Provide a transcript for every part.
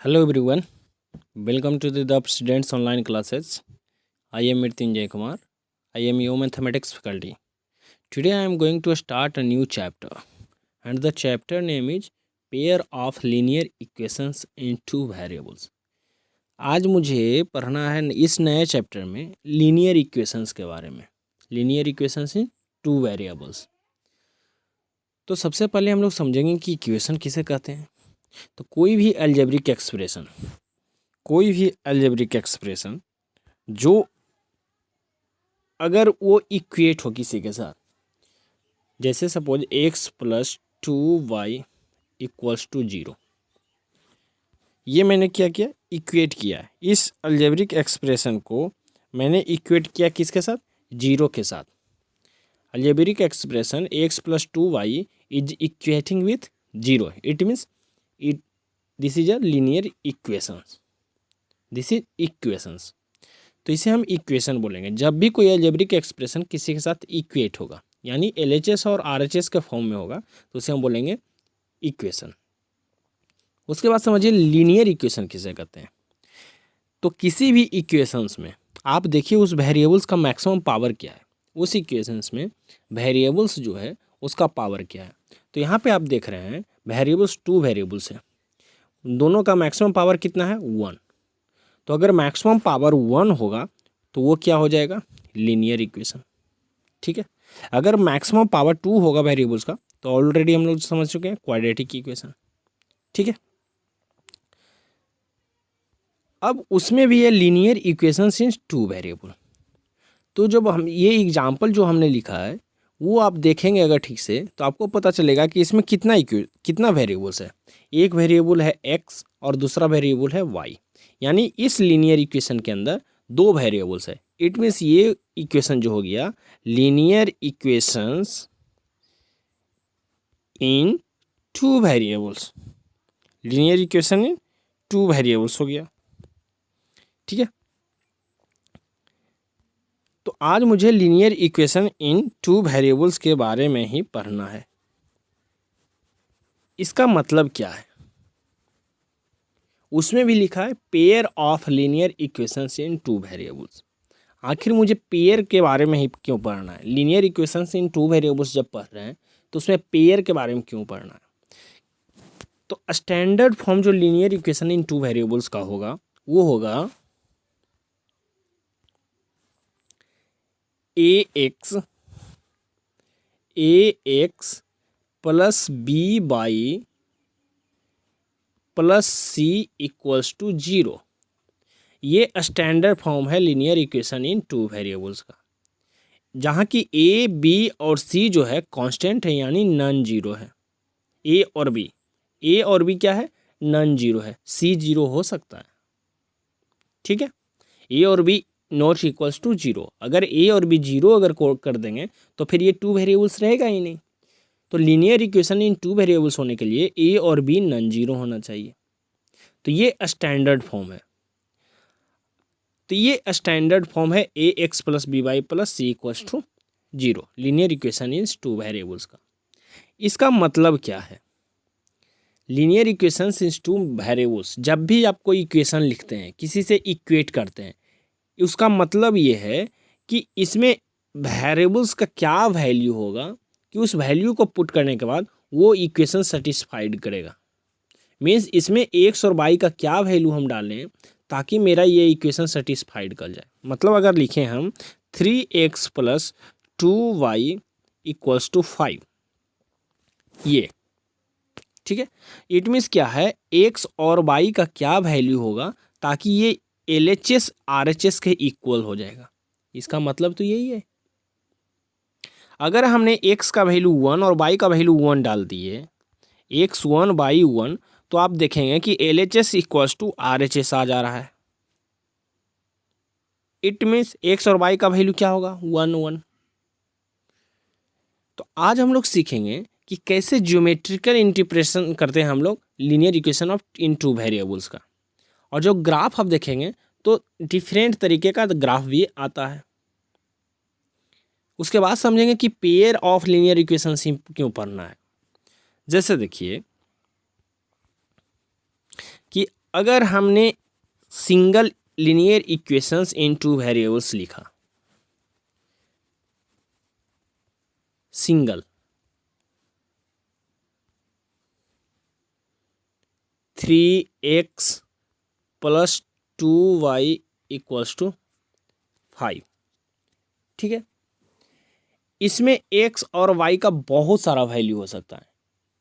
Hello everyone, welcome to the students online classes. I am Mrityunjay Kumar. I am your mathematics faculty. Today I am going to start a new chapter and the chapter name is pair of linear equations in two variables. आज मुझे पढ़ना है इस नए chapter में linear equations के बारे में, लीनियर इक्वेशंस इन टू वेरिएबल्स। तो सबसे पहले हम लोग समझेंगे कि इक्वेशन किसे कहते हैं। तो कोई भी अलजेब्रिक एक्सप्रेशन जो अगर वो इक्वेट हो किसी के साथ, जैसे सपोज x + 2y = 0, ये मैंने क्या किया, इक्वेट किया। इस अलजेब्रिक एक्सप्रेशन को मैंने इक्वेट किया किसके साथ, 0 के साथ। Algebraic expression x + 2y is equating with 0, it means this is a linear equations, this is equations. तो इसे हम इक्वेशन बोलेंगे जब भी कोई अलजेब्रिक एक्सप्रेशन किसी के साथ इक्वेट होगा, यानी LHS और RHS के फॉर्म में होगा, तो उसे हम बोलेंगे इक्वेशन। उसके बाद समझिए लीनियर इक्वेशन किसे कहते हैं। तो किसी भी इक्वेशंस में आप देखिए उस वेरिएबल्स का मैक्सिमम पावर क्या है, उस इक्वेशंस में वेरिएबल्स जो है उसका पावर क्या है। तो यहाँ पे आप देख रहे हैं वेरिएबल्स, टू वेरिएबल्स हैं, दोनों का मैक्सिमम पावर कितना है, 1। तो अगर मैक्सिमम पावर 1 होगा तो वो क्या हो जाएगा, लीनियर इक्वेशन। ठीक है। अगर मैक्सिमम पावर 2 होगा वेरिएबल्स का, तो ऑलरेडी हम लोग समझ चुके हैं क्वाड्रेटिक इक्वेशन। ठीक है। अब उसमें भी है linear equation since two variable. तो जब हम ये एग्जाम्पल जो हमने लिखा है वो आप देखेंगे अगर ठीक से, तो आपको पता चलेगा कि इसमें कितना वेरिएबल्स है। एक वेरिएबल है x और दूसरा वेरिएबल है y, यानी इस लीनियर इक्वेशन के अंदर दो वेरिएबल्स है। इट मीन्स ये इक्वेशन जो हो गया linear equations in two variables, linear equation in two variables हो गया। ठीक है। तो आज मुझे linear equation in two variables के बारे में ही पढ़ना है। इसका मतलब क्या है, उसमें भी लिखा है pair of linear equations in two variables. आखिर मुझे पेयर के बारे में ही क्यों पढ़ना है, लीनियर इक्वेशंस इन टू वेरिएबल्स जब पढ़ रहे हैं तो उसमें पेयर के बारे में क्यों पढ़ना है। तो स्टैंडर्ड फॉर्म जो linear equation in two variables का होगा वो होगा ax + by + c = 0। ये स्टैंडर्ड फॉर्म है linear equation in two variables का, जहाँ की a, b और c जो है कांस्टेंट है, यानी नॉन जीरो है। a और b क्या है, नॉन जीरो है। c जीरो हो सकता है। ठीक है। a और b नॉट इक्वल्स टू 0। अगर a और b 0 अगर कर देंगे तो फिर ये टू वेरिएबल्स रहेगा ही नहीं। तो linear equation in two variables होने के लिए a और b नॉन जीरो होना चाहिए। तो ये स्टैंडर्ड फॉर्म है। तो ये स्टैंडर्ड फॉर्म है ax + by + c = 0, linear equation in two variables का। इसका मतलब क्या है, linear equation in two variables, जब भी आप कोई इक्वेशन लिखते हैं, किसी से इक्वेट करते हैं, उसका मतलब ये है कि इसमें वेरिएबल्स का क्या वैल्यू होगा कि उस वैल्यू को पुट करने के बाद वो इक्वेशन सेटिस्फाइड करेगा। मीन्स इसमें x और y का क्या वैल्यू हम डालें ताकि मेरा ये इक्वेशन सेटिस्फाइड कर जाए। मतलब अगर लिखें हम 3x + 2y = 5, ये ठीक है। इट मीन्स क्या है, x और y का क्या वैल्यू होगा ताकि ये LHS RHS के इक्वल हो जाएगा। इसका मतलब तो यही है। अगर हमने x का वैल्यू 1 और y का वैल्यू 1 डाल दिए, x 1 y 1, तो आप देखेंगे कि LHS = RHS आ जा रहा है। इट मीन्स x और y का वैल्यू क्या होगा, 1 1। तो आज हम लोग सीखेंगे कि कैसे ज्योमेट्रिकल इंटरप्रिटेशन करते हैं हम लोग linear equation of in two variables का। और जो ग्राफ आप देखेंगे तो डिफरेंट तरीके का ग्राफ भी आता है। उसके बाद समझेंगे कि पेयर ऑफ लीनियर इक्वेशंस क्यों पढ़ना है। जैसे देखिए कि अगर हमने सिंगल लीनियर इक्वेशंस इन टू वेरिएबल्स लिखा, सिंगल 3x + 2y = 5, ठीक है। इसमें x और y का बहुत सारा वैल्यू हो सकता है,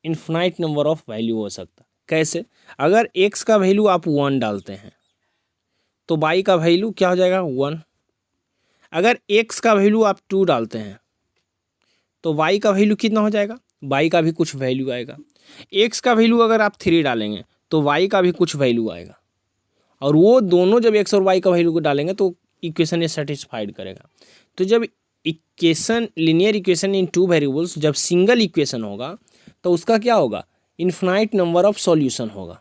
इन्फिनाइट नंबर ऑफ वैल्यू हो सकता है। कैसे? अगर x का वैल्यू आप 1 डालते हैं तो y का वैल्यू क्या हो जाएगा? 1। अगर x का वैल्यू आप 2 डालते हैं तो y का वैल्यू कितना हो जाएगा? y का भी कुछ वैल्यू आएगा। x का वैल्यू अगर आप 3 डालेंगे तो y का भी कुछ वैल्यू आएगा, और वो दोनों जब x और y का वैल्यू को डालेंगे तो इक्वेशन ये सेटिस्फाइड करेगा। तो जब equation linear equation in two variables जब सिंगल इक्वेशन होगा तो उसका क्या होगा? इन्फिनाइट नंबर ऑफ सॉल्यूशन होगा।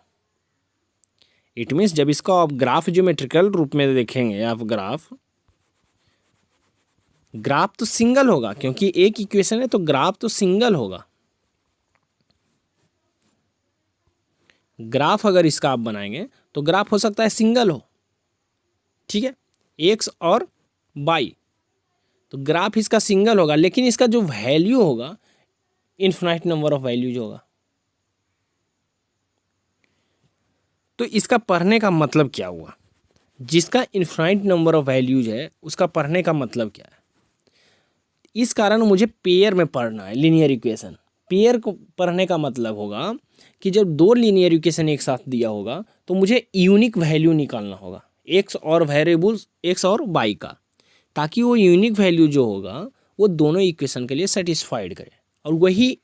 इट मीन्स जब इसका आप ग्राफ ज्योमेट्रिकल रूप में देखेंगे, आप ग्राफ तो सिंगल होगा, क्योंकि एक इक्वेशन है तो ग्राफ तो सिंगल होगा। ग्राफ अगर इसका आप बनाएंगे तो ग्राफ हो सकता है सिंगल हो, ठीक है, एक्स और वाई, तो ग्राफ इसका सिंगल होगा, लेकिन इसका जो वैल्यू होगा इन्फिनाइट नंबर ऑफ वैल्यू जो होगा। तो इसका पढ़ने का मतलब क्या हुआ? जिसका इन्फिनाइट नंबर ऑफ वैल्यूज है उसका पढ़ने का मतलब क्या है? इस कारण मुझे पेयर में पढ़ना है लीनियर इक्वेशन। पेयर को पढ़ने का मतलब होगा कि जब दो लीनियर इक्वेशन एक साथ दिया होगा तो मुझे यूनिक वैल्यू निकालना होगा एक्स और वेरिएबल्स एक्स और वाई का, ताकि वो यूनिक वैल्यू जो होगा वो दोनों इक्वेशन के लिए सेटिस्फाइड करे। और वही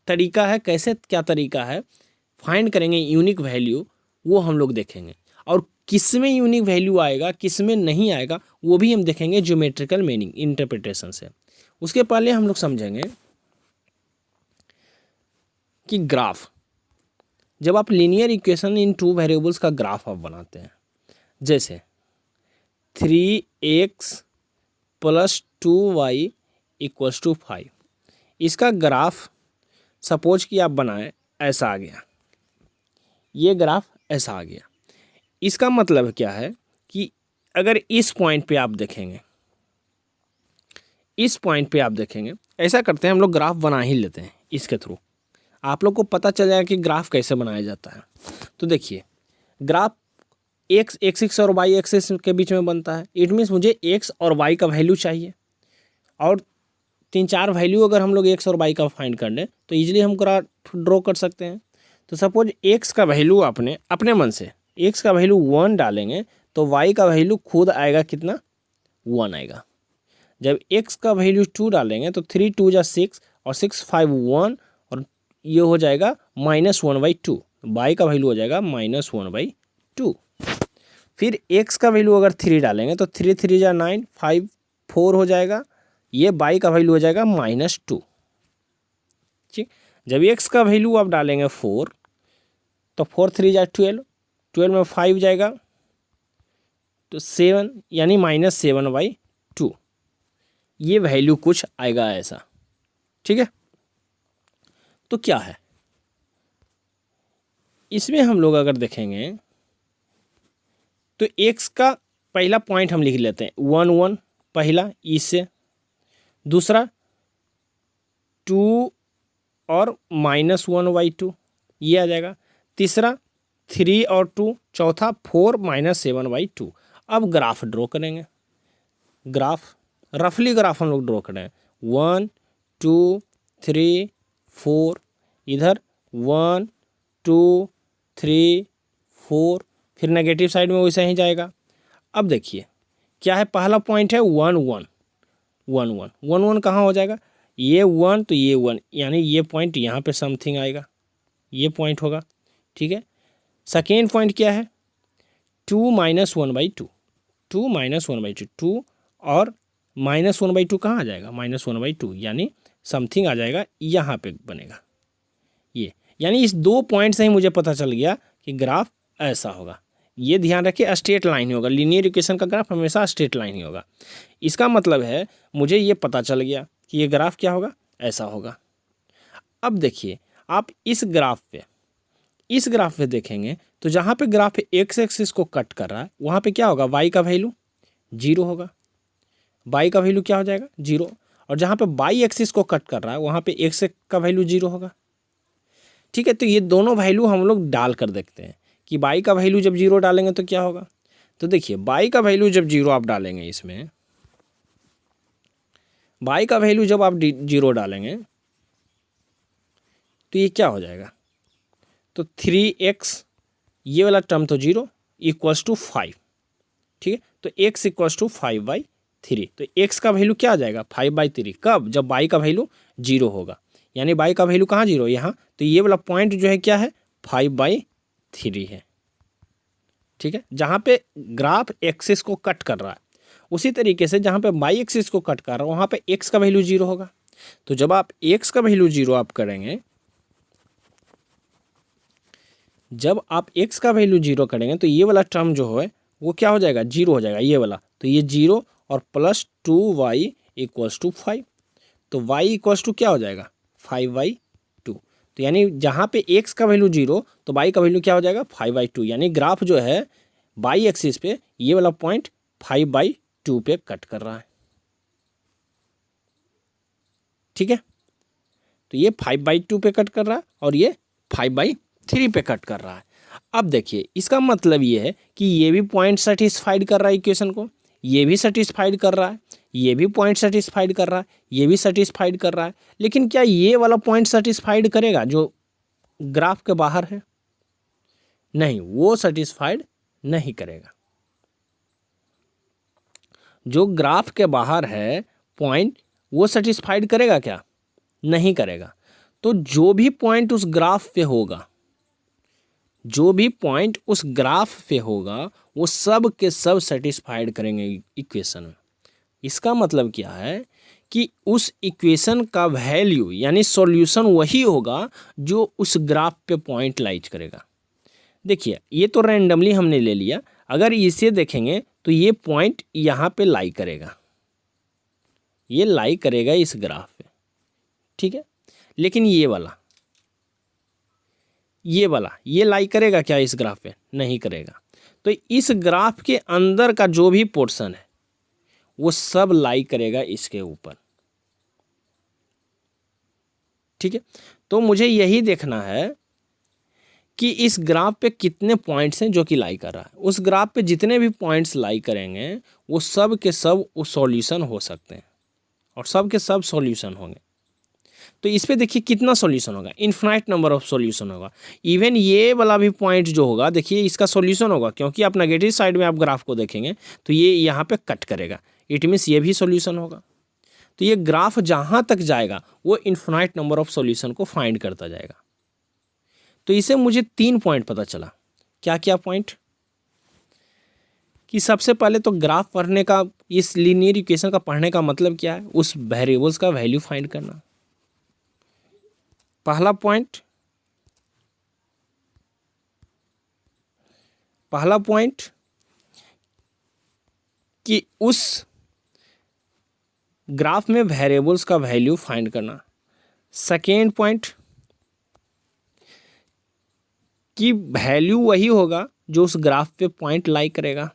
तरीका है, कैसे क्या तरीका है फाइंड करेंगे यूनिक वैल्यू, वो हम लोग देखेंगे। और किस में यूनिक वैल्यू आएगा किस में नहीं आएगा वो भी हम देखेंगे ज्योमेट्रिकल मीनिंग इंटरप्रिटेशन से। उसके पहले हम लोग समझेंगे कि ग्राफ, जब आप linear equation in two variables का ग्राफ आप बनाते हैं, जैसे 3x + 2y = 5, इसका ग्राफ सपोज कि आप बनाएं ऐसा आ गया, ये ग्राफ ऐसा आ गया। इसका मतलब क्या है कि अगर इस पॉइंट पे आप देखेंगे, इस पॉइंट पे आप देखेंगे, ऐसा करते हैं हम लोग ग्राफ बना ही लेते हैं इसके थ्रू, आप लोग को पता चल जाएगा कि ग्राफ कैसे बनाया जाता है। तो देखिए ग्राफ एक्स एक्सिस और वाई एक्सिस के बीच में बनता है। इट मीन्स मुझे एक्स और वाई का वैल्यू चाहिए, और 3-4 वैल्यू अगर हम लोग एक्स और वाई का फाइंड कर लें तो ईजिली हम ग्राफ ड्रॉ कर सकते हैं। तो सपोज एक्स का वैल्यू आपने अपने मन से एक्स का वैल्यू 1 डालेंगे तो वाई का वैल्यू खुद आएगा कितना? 1 आएगा। जब एक्स का वैल्यू 2 डालेंगे तो 3 2 जा 6 और 6 5 1, और ये हो जाएगा -1/2। वाई का वैल्यू हो जाएगा -1/2। फिर एक्स का वैल्यू अगर 3 डालेंगे तो 3 3 जा 9 5 4 हो जाएगा, ये वाई का वैल्यू हो जाएगा -2। ठीक, जब एक्स का वैल्यू आप डालेंगे 4 तो 4 3 जा 12, 12 में 5 जाएगा तो 7, यानी -7/2। ये वैल्यू कुछ आएगा ऐसा, ठीक है। तो क्या है इसमें हम लोग अगर देखेंगे तो एक्स का पहला पॉइंट हम लिख लेते हैं 1 1, पहला इससे, दूसरा 2 और -1/2 ये आ जाएगा, तीसरा 3 और 2, चौथा 4 -7/2। अब ग्राफ ड्रॉ करेंगे, ग्राफ रफली ग्राफ हम लोग ड्रॉ करें 1 2 3 4, इधर 1 2 3 4, फिर नेगेटिव साइड में वैसे ही जाएगा। अब देखिए क्या है, पहला पॉइंट है 1 1 1 1 1 1 कहाँ हो जाएगा? ये 1 तो ये 1, यानी ये पॉइंट यहाँ पे समथिंग आएगा, ये पॉइंट होगा, ठीक है। सेकेंड पॉइंट क्या है? 2 -1/2, 2 -1/2, 2 और -1/2 कहाँ आ जाएगा? -1/2, यानी समथिंग आ जाएगा यहाँ पे बनेगा ये। यानी इस 2 पॉइंट से ही मुझे पता चल गया कि ग्राफ ऐसा होगा। ये ध्यान रखिए स्ट्रेट लाइन ही होगा, लीनियर इक्वेशन का ग्राफ हमेशा स्ट्रेट लाइन ही होगा। इसका मतलब है मुझे ये पता चल गया कि ये ग्राफ क्या होगा, ऐसा होगा। अब देखिए आप इस ग्राफ पे इस ग्राफ पे देखेंगे तो जहाँ पे ग्राफ एक्स एक्सिस को कट कर रहा है वहाँ पे क्या होगा, वाई का वैल्यू 0 होगा, वाई का वैल्यू क्या हो जाएगा 0। और जहाँ पे वाई एक्सिस को कट कर रहा है वहाँ पे एक्स का वैल्यू 0 होगा। ठीक है, तो ये दोनों वैल्यू हम लोग डाल कर देखते हैं कि वाई का वैल्यू जब 0 डालेंगे तो क्या होगा। तो देखिए वाई का वैल्यू जब 0 आप डालेंगे, इसमें वाई का वैल्यू जब आप 0 डालेंगे तो ये क्या हो जाएगा, तो 3x ये वाला टर्म तो 0 इक्वल्स टू 5। ठीक है, तो x इक्वल्स टू 5/3। तो x का वैल्यू क्या आ जाएगा 5/3, कब, जब y का वैल्यू 0 होगा, यानी y का वैल्यू कहाँ 0, यहाँ। तो ये वाला पॉइंट जो है क्या है 5/3 है। ठीक है, जहाँ पे ग्राफ एक्सिस को कट कर रहा है उसी तरीके से जहाँ पे y एक्सिस को कट कर रहा है वहाँ पे x का वैल्यू 0 होगा। तो जब आप x का वैल्यू 0 आप करेंगे, जब आप x का वैल्यू 0 करेंगे तो ये वाला टर्म जो है वो क्या हो जाएगा 0 हो जाएगा, ये वाला। तो ये 0 और प्लस 2y इक्वल्स टू 5। तो y इक्वल्स टू क्या हो जाएगा 5/2। तो यानी जहाँ पे x का वैल्यू 0 तो y का वैल्यू क्या हो जाएगा 5/2। यानी ग्राफ जो है y एक्सिस पे ये वाला पॉइंट 5/2 पे कट कर रहा है। ठीक है, तो ये 5/2 पे कट कर रहा है और ये 5/3 पे कट कर रहा है। अब देखिए इसका मतलब ये है कि ये भी पॉइंट सेटिस्फाइड कर रहा है इक्वेशन को, ये भी सेटिस्फाइड कर रहा है, ये भी पॉइंट सेटिस्फाइड कर रहा है, ये भी सेटिस्फाइड कर रहा है। लेकिन क्या ये वाला पॉइंट सेटिस्फाइड करेगा जो ग्राफ के बाहर है, नहीं, वो सेटिस्फाइड नहीं करेगा। जो ग्राफ के बाहर है पॉइंट वो सेटिस्फाइड करेगा क्या, नहीं करेगा। तो जो भी पॉइंट उस ग्राफ पे होगा, जो भी पॉइंट उस ग्राफ पे होगा वो सब के सब सेटिस्फाइड करेंगे इक्वेशन में। इसका मतलब क्या है कि उस इक्वेशन का वैल्यू यानी सॉल्यूशन वही होगा जो उस ग्राफ पे पॉइंट लाइज करेगा। देखिए ये तो रैंडमली हमने ले लिया, अगर इसे देखेंगे तो ये पॉइंट यहाँ पे लाई करेगा, ये लाई करेगा इस ग्राफ पे। ठीक है, लेकिन ये वाला ये लाई करेगा क्या इस ग्राफ पे, नहीं करेगा। तो इस ग्राफ के अंदर का जो भी पोर्शन है वो सब लाई करेगा इसके ऊपर। ठीक है, तो मुझे यही देखना है कि इस ग्राफ पे कितने पॉइंट्स हैं जो कि लाई कर रहा है। उस ग्राफ पे जितने भी पॉइंट्स लाई करेंगे वो सब के सब सॉल्यूशन हो सकते हैं और सब के सब सॉल्यूशन होंगे। तो इस पे देखिए कितना सॉल्यूशन होगा, इन्फिनाइट नंबर ऑफ सॉल्यूशन होगा। इवन ये वाला भी पॉइंट जो होगा देखिए इसका सॉल्यूशन होगा, क्योंकि आप नेगेटिव साइड में आप ग्राफ को देखेंगे तो ये यहाँ पे कट करेगा, इट मीन्स ये भी सॉल्यूशन होगा। तो ये ग्राफ जहाँ तक जाएगा वो इन्फिनाइट नंबर ऑफ सॉल्यूशन को फाइंड करता जाएगा। तो इसे मुझे 3 पॉइंट पता चला। क्या क्या पॉइंट, कि सबसे पहले तो ग्राफ पढ़ने का, इस लीनियर इक्वेशन का पढ़ने का मतलब क्या है, उस वेरिएबल्स का वैल्यू फाइंड करना। पहला पॉइंट कि उस ग्राफ में वेरिएबल्स का वैल्यू फाइंड करना। सेकेंड पॉइंट कि वैल्यू वही होगा जो उस ग्राफ पे पॉइंट लाई करेगा।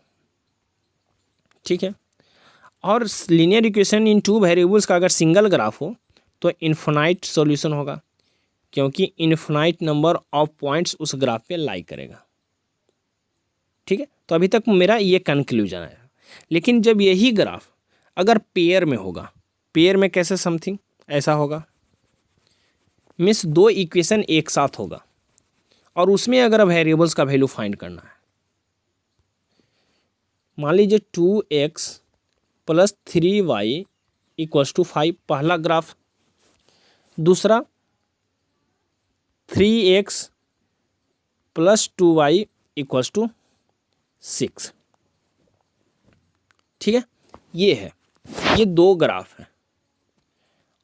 ठीक है, और लीनियर इक्वेशन इन 2 वेरिएबल्स का अगर सिंगल ग्राफ हो तो इन्फिनाइट सॉल्यूशन होगा, क्योंकि इन्फिनाइट नंबर ऑफ पॉइंट्स उस ग्राफ पे लाई करेगा। ठीक है, तो अभी तक मेरा ये कंक्लूजन है। लेकिन जब यही ग्राफ अगर पेयर में होगा, पेयर में कैसे, समथिंग ऐसा होगा, मीन्स 2 इक्वेशन एक साथ होगा और उसमें अगर वेरिएबल्स का वैल्यू फाइंड करना है, मान लीजिए 2x + 3y = 5 पहला ग्राफ, दूसरा 3x + 2y = 6। ठीक है, ये है, ये 2 ग्राफ है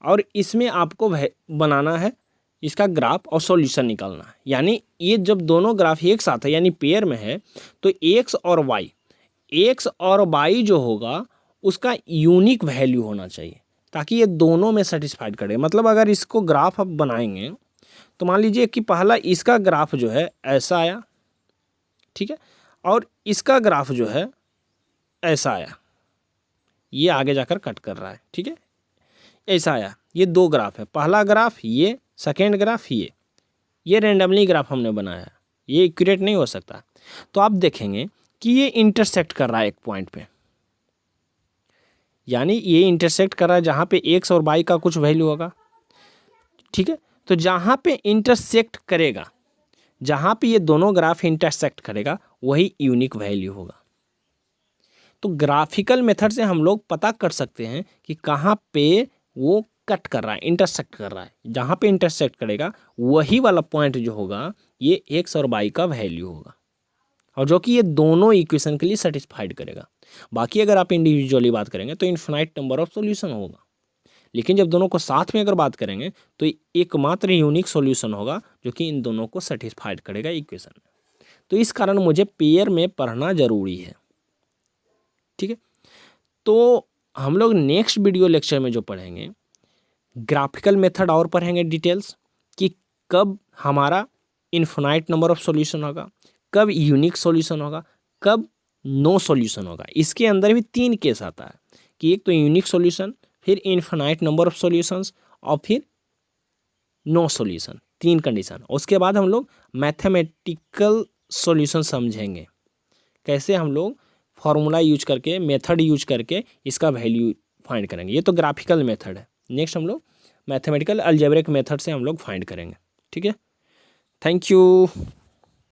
और इसमें आपको बनाना है इसका ग्राफ और सॉल्यूशन निकालना है। यानी ये जब दोनों ग्राफ एक साथ है यानी पेयर में है तो x और y जो होगा उसका यूनिक वैल्यू होना चाहिए ताकि ये दोनों में सेटिस्फाइड करे। मतलब अगर इसको ग्राफ आप बनाएंगे तो मान लीजिए कि पहला इसका ग्राफ जो है ऐसा आया, ठीक है, और इसका ग्राफ जो है ऐसा आया, ये आगे जाकर कट कर रहा है, ठीक है, ऐसा आया। ये दो ग्राफ है, पहला ग्राफ ये, सेकेंड ग्राफ ये रेंडमली ग्राफ हमने बनाया है, ये एक्यूरेट नहीं हो सकता। तो आप देखेंगे कि ये इंटरसेक्ट कर रहा है एक पॉइंट पे, यानी ये इंटरसेक्ट कर रहा है जहाँ पे एक्स और वाई का कुछ वैल्यू होगा, ठीक है। तो जहाँ पे इंटरसेक्ट करेगा, जहाँ पे ये दोनों ग्राफ इंटरसेक्ट करेगा वही यूनिक वैल्यू होगा। तो ग्राफिकल मेथड से हम लोग पता कर सकते हैं कि कहाँ पे वो कट कर रहा है, इंटरसेक्ट कर रहा है। जहाँ पे इंटरसेक्ट करेगा वही वाला पॉइंट जो होगा ये एक्स और वाई का वैल्यू होगा, और जो कि ये दोनों इक्वेशन के लिए सेटिस्फाइड करेगा। बाकी अगर आप इंडिविजुअली बात करेंगे तो इन्फिनाइट नंबर ऑफ सॉल्यूशन होगा, लेकिन जब दोनों को साथ में अगर बात करेंगे तो एकमात्र यूनिक सॉल्यूशन होगा जो कि इन दोनों को सेटिस्फाइड करेगा इक्वेशन में। तो इस कारण मुझे पेयर में पढ़ना जरूरी है, ठीक है। तो हम लोग नेक्स्ट वीडियो लेक्चर में जो पढ़ेंगे ग्राफिकल मेथड और पढ़ेंगे डिटेल्स, कि कब हमारा इन्फिनाइट नंबर ऑफ सॉल्यूशन होगा, कब यूनिक सॉल्यूशन होगा, कब नो सॉल्यूशन होगा। इसके अंदर भी 3 केस आता है कि एक तो यूनिक सॉल्यूशन, फिर इन्फिनाइट नंबर ऑफ सॉल्यूशंस और फिर नो सॉल्यूशन, 3 कंडीशन। उसके बाद हम लोग मैथमेटिकल सॉल्यूशन समझेंगे, कैसे हम लोग फार्मूला यूज करके, मेथड यूज करके इसका वैल्यू फाइंड करेंगे। ये तो ग्राफिकल मेथड है, नेक्स्ट हम लोग मैथमेटिकल अलजेब्रिक मेथड से हम लोग फाइंड करेंगे, ठीक है। Thank you.